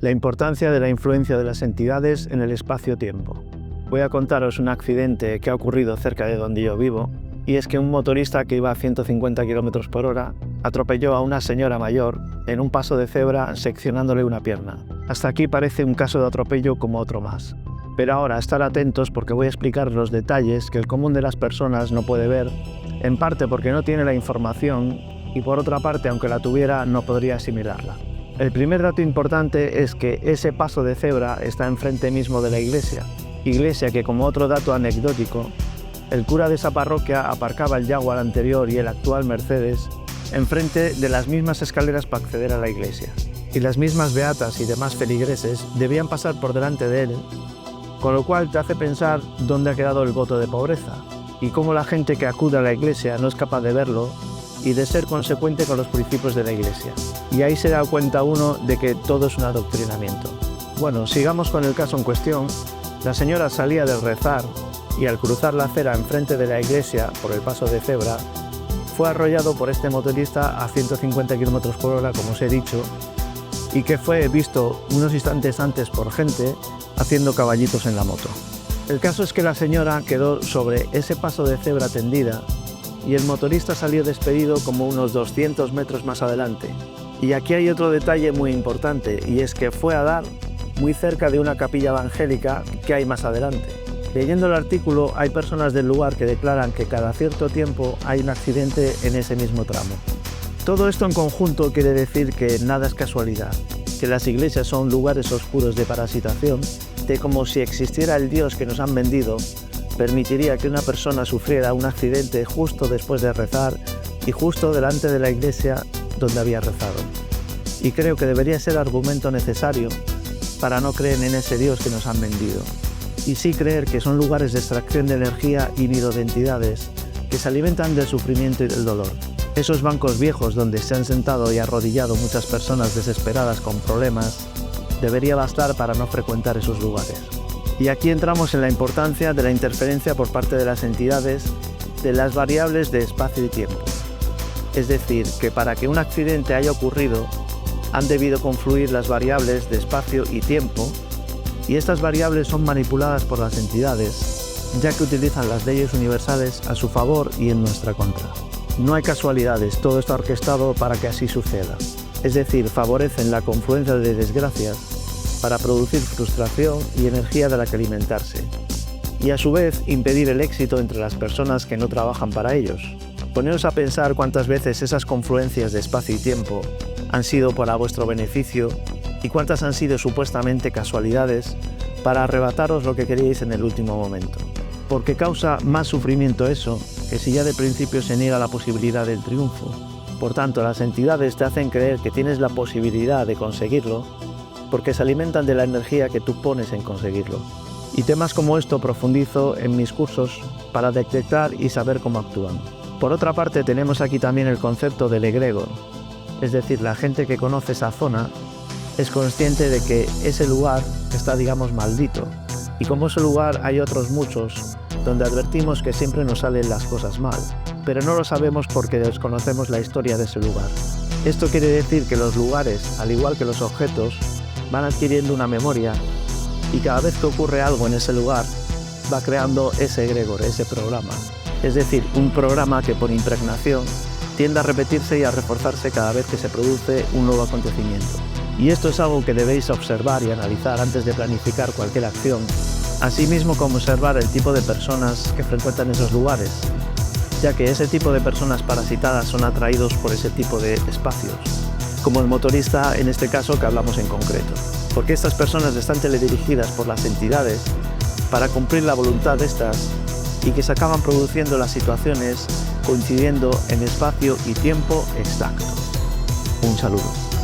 La importancia de la influencia de las entidades en el espacio-tiempo. Voy a contaros un accidente que ha ocurrido cerca de donde yo vivo, y es que un motorista que iba a 150 km por hora atropelló a una señora mayor en un paso de cebra seccionándole una pierna. Hasta aquí parece un caso de atropello como otro más. Pero ahora, estar atentos porque voy a explicar los detalles que el común de las personas no puede ver, en parte porque no tiene la información y por otra parte, aunque la tuviera, no podría asimilarla. El primer dato importante es que ese paso de cebra está enfrente mismo de la iglesia que, como otro dato anecdótico, el cura de esa parroquia aparcaba el Jaguar anterior y el actual Mercedes enfrente de las mismas escaleras para acceder a la iglesia. Y las mismas beatas y demás feligreses debían pasar por delante de él, con lo cual te hace pensar dónde ha quedado el voto de pobreza y cómo la gente que acude a la iglesia no es capaz de verlo y de ser consecuente con los principios de la iglesia. Y ahí se da cuenta uno de que todo es un adoctrinamiento. Bueno, sigamos con el caso en cuestión. La señora salía de rezar y al cruzar la acera enfrente de la iglesia por el paso de cebra, fue arrollado por este motorista a 150 km por hora, como os he dicho, y que fue visto unos instantes antes por gente haciendo caballitos en la moto. El caso es que la señora quedó sobre ese paso de cebra tendida y el motorista salió despedido como unos 200 metros más adelante. Y aquí hay otro detalle muy importante, y es que fue a dar muy cerca de una capilla evangélica que hay más adelante. Leyendo el artículo, hay personas del lugar que declaran que cada cierto tiempo hay un accidente en ese mismo tramo. Todo esto en conjunto quiere decir que nada es casualidad, que las iglesias son lugares oscuros de parasitación, de como si existiera el Dios que nos han vendido, permitiría que una persona sufriera un accidente justo después de rezar y justo delante de la iglesia donde había rezado. Y creo que debería ser argumento necesario para no creer en ese Dios que nos han vendido. Y sí creer que son lugares de extracción de energía y nido de entidades que se alimentan del sufrimiento y del dolor. Esos bancos viejos donde se han sentado y arrodillado muchas personas desesperadas con problemas, debería bastar para no frecuentar esos lugares. Y aquí entramos en la importancia de la interferencia por parte de las entidades de las variables de espacio y tiempo. Es decir, que para que un accidente haya ocurrido, han debido confluir las variables de espacio y tiempo, y estas variables son manipuladas por las entidades, ya que utilizan las leyes universales a su favor y en nuestra contra. No hay casualidades, todo está orquestado para que así suceda. Es decir, favorecen la confluencia de desgracias para producir frustración y energía de la que alimentarse, y a su vez impedir el éxito entre las personas que no trabajan para ellos. Poneros a pensar cuántas veces esas confluencias de espacio y tiempo han sido para vuestro beneficio y cuántas han sido supuestamente casualidades para arrebataros lo que queríais en el último momento. Porque causa más sufrimiento eso que si ya de principio se niega la posibilidad del triunfo. Por tanto, las entidades te hacen creer que tienes la posibilidad de conseguirlo porque se alimentan de la energía que tú pones en conseguirlo. Y temas como esto profundizo en mis cursos para detectar y saber cómo actúan. Por otra parte, tenemos aquí también el concepto del egregor, es decir, la gente que conoce esa zona es consciente de que ese lugar está, digamos, maldito. Y como ese lugar hay otros muchos donde advertimos que siempre nos salen las cosas mal, pero no lo sabemos porque desconocemos la historia de ese lugar. Esto quiere decir que los lugares, al igual que los objetos, van adquiriendo una memoria y cada vez que ocurre algo en ese lugar va creando ese egregor, ese programa. Es decir, un programa que por impregnación tiende a repetirse y a reforzarse cada vez que se produce un nuevo acontecimiento. Y esto es algo que debéis observar y analizar antes de planificar cualquier acción, así mismo como observar el tipo de personas que frecuentan esos lugares, ya que ese tipo de personas parasitadas son atraídos por ese tipo de espacios, como el motorista en este caso que hablamos en concreto, porque estas personas están teledirigidas por las entidades para cumplir la voluntad de estas y que se acaban produciendo las situaciones coincidiendo en espacio y tiempo exacto. Un saludo.